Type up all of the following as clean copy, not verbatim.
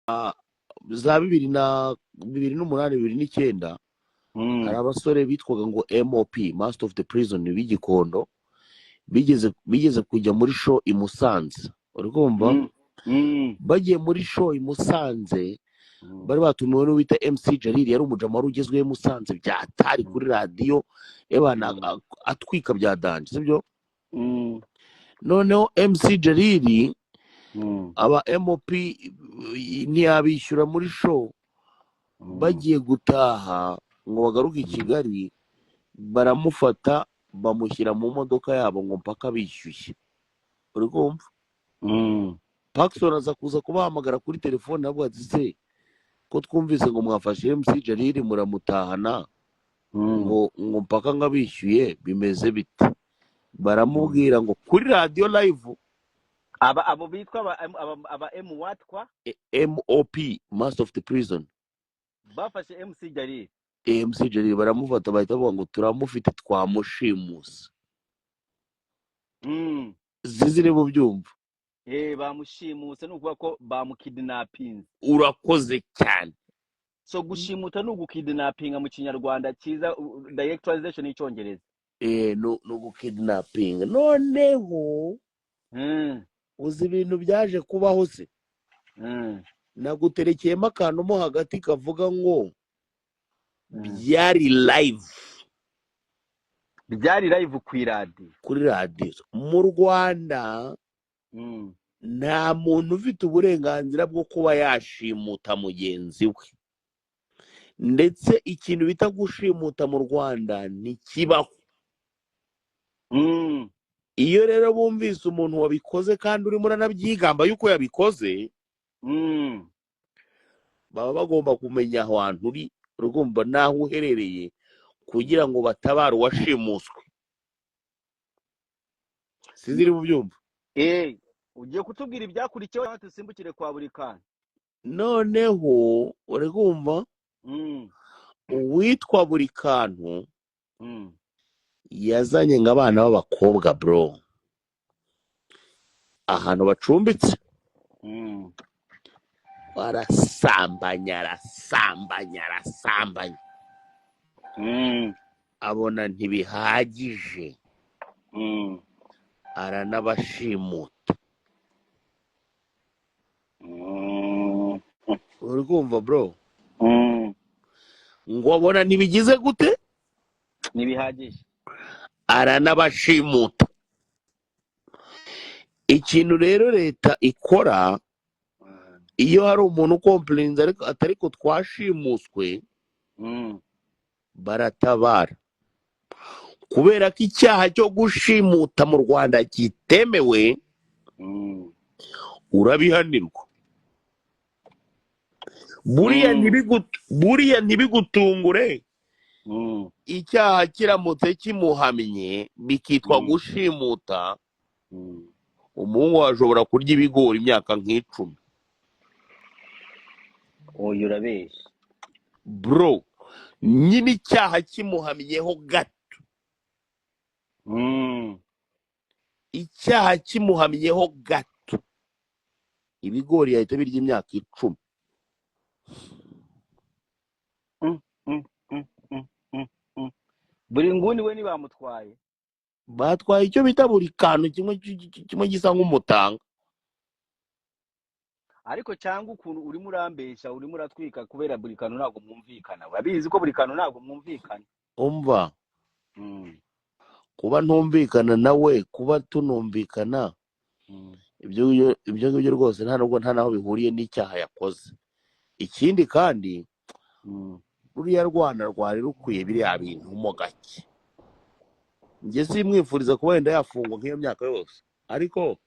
za 2008 2009 hari abasore bitwaga ngo MOP Master of the Prison b'Igikondo bigeze kujya muri show i Musanze urumva bagiye muri show i Musanze bari batumiwe n'uwita MC Jalil yari umujama wari ugezweho i Musanze byatari kuri radio ebana atwika bya danje sibyo noneho MC Jalil aba MOP ntiyabishyura muri show bagiye gutaha ngo bagaruke i Kigali baramufata bamushyira mu modoka yabo ngo mpaka bishyushye uri kumva Paxson aza kuza kubahamagara kuri telefone nabwo ati se ko twumvise ngo mwafashe MC Jalil muramutahana ngo mpaka ngabishyuye bimeze bite baramubwira ngo kuri radio live abo bitwa aba M what kwa MOP Master of the Prison bafashe MC Jalil MC Jalil baramufata bahita bavuga ngo turamufite twamushimusa zizire mu byumva bamushimuse nukuvuga ko bamukidnapping urakoze cyane so gushimuta n'ugukidnappinga mu kinyarwanda cyiza direct translation y'icyongereza no gukidnapping noneho uzi ibintu byaje kubaho se naguterekeyemo akantu mo hagati kavuga ngo byari live kuri radio mu Rwanda nta muntu ufite uburenganzira bwo kuba yashimuta mugenzi we ndetse ikintu bita gushimuta mu Rwanda ntikibaho iyo rero bumvise umuntu wabikoze kandi urimo uranabyigamba yuko yabikoze baba bagomba kumenya ahantu uri urumva naho uherereye kugira ngo batabare uwashimuswe siziri mu byumva ugiye kutubwira ibyakurikiyeho tusimbukire kwa buri kana noneho urumva uwitwa buri kantu yazanye nk'abana b'abakobwa bro ahantu bacumbitse arasambanya abona ntibihagije aranabashimuta uri kumva bro ngo abona ntibigize gute ntibihagije aranabashimuta ikintu rero leta ikora iyo hari umuntu ukomplainze atari ko twashimuswe baratabara kubera ko icyaha cyo gushimuta mu Rwanda kitemewe urabihanirwa buriya ntibigutungure icyaha kiramutse kimuhamye bikitwa gushimuta umuhungu ashobora kurya ibigori imyaka nk'icumi urabeshya bro nyine icyaha kimuhamyeho gato icyaha kimuhamyeho gato ibigori yahita birya imyaka 10 buri nguni we ntibamutwaye batwaye icyo bita buri kantu kimwe gisa nk'umutanga ariko cyangwa ukuntu urimo urambesha urimo uratwika kubera buri kantu ntabwo mwumvikana urabizi ko buri kantu ntabwo mwumvikana umva kuba ntumvikana nawe kuba tunumvikana ibyo ngibyo rwose nta naho bihuriye n'icyaha yakoze ikindi kandi ruriya Rwanda rwari rukwiye biriya bintu mo gake njye simwifuriza kuba wenda yafungwa nk'iyo myaka yose ariko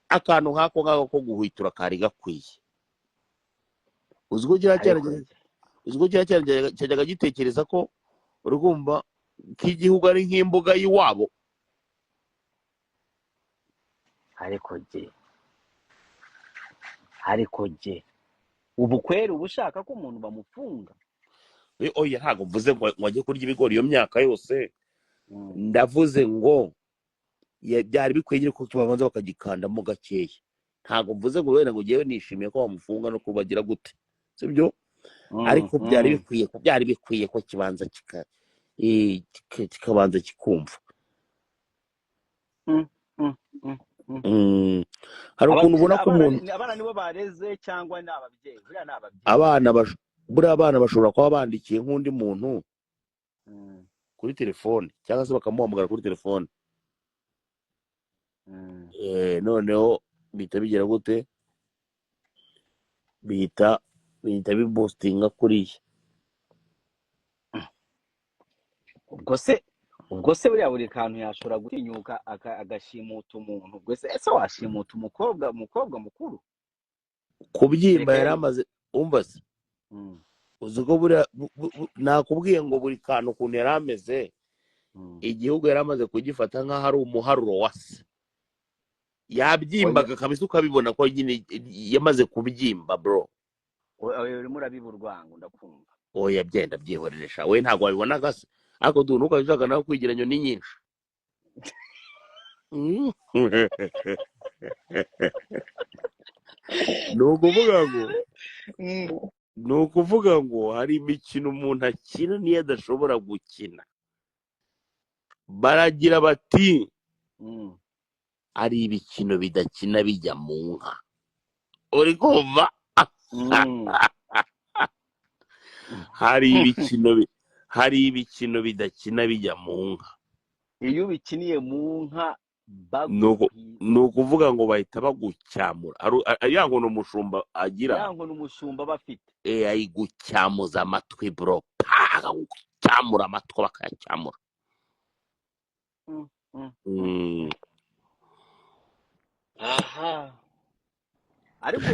akantu nk'ako ngako ko guhwitura kari gakwiye uziko cyajyaga gitekereza ko urumva k'igihugu ari nk'imbuga y'iwabo ariko jye ubu kwera uba ushaka ko umuntu bamufunga oya ntabwo mvuze ngo ajye kurya ibigori iyo myaka yose ndavuze ngo byari bikwiye ko tubabanza bakagikandamo gakeya ntabwo mvuze ngo wenda ngo ugiye nishimiye ko wamufunga no kubagira gute, sibyo? ariko byari bikwiye ko kibanza kikabanza kikumva. hari ukuntu ubona ko umuntu abana nibo bareze cyangwa ni ababyeyi? buriya ni ababyeyi. buriya abana bashobora kuba bandikiye nk'undi muntu kuri telefone cyangwa se bakamuhamagara kuri telefone, noneho bihita bigira gute, bihita bibostinga kuriya. ubwo se buriya buri kantu yashobora gutinyuka agashimuta umuntu. ubwo se ese washimuta umukobwa mukuru? kubyimba yari amaze umva se, uzi ko buriya nakubwiye ngo buri kantu ukuntu yari ameze, igihugu yari amaze kugifata nk'aho ari umuharuro wa se. yabyimbaga kabisa ukabibona ko nyine yamaze kubyimba bro. urimo urabiba urwango ndakumva. oya byenda byihoreresha we ntabwo wabibonaga se, ariko du nuko bishaka nawe kwigira nyoni nyinshi. ni ukuvuga ngo hari imikino umuntu akina niyo adashobora gukina. baragira bati ari ibikino bidakina bijya mu nka. uri kumva? hari ibikino bidakina bijya mu nka. iyo ubikiniye mu nka ni ukuvuga ngo bahita bagucyamura. ya ngo ni umushumba agira, ya ngo ni umushumba bafite, ayigucyamuza amatwi bro, bakagucyamura amatwi bakayacyamura. aha ariko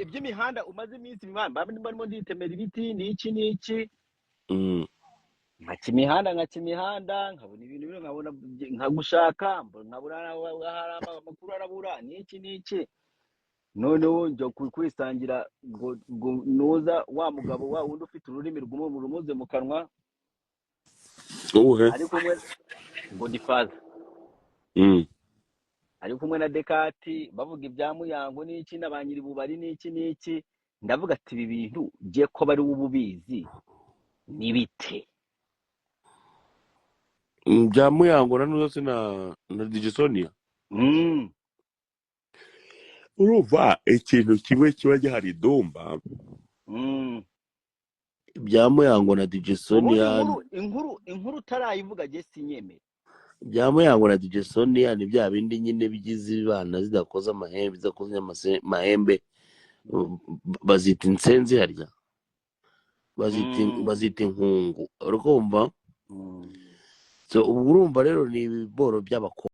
iby'imihanda umaze iminsi barimo nditemera ibiti n'iki nka imihanda nkabona ibintu bimwe, nkabona nkagushaka nkabura hari amakuru arabura n'iki noneho njya kwisangira ngo nuza wa mugabo wa wundi ufite ururimi rumuze mu kanwa ari kumwe ngo ni faza, ari kumwe na Dekati bavuga ibya Muyango n'iki na ba Nyiribubari n'iki ndavuga ati ibi bintu ngiye ko bari ububizi n'ibite bya Muyango na nuzo na DJ Sonia. urumva ikintu kimwe kiba gihari Dumba, bya Muyango na DJ Sonia. inkuru utarayivuga je sinyemera. bya Muyango na DJ Sonia ni bya bindi nyine bigize ibana zidakoze amahembe, zidakoze amahembe, bazita insenzi harya, bazita inkungu. urikumva? so urumva rero ni ibiboro by'abakobwa.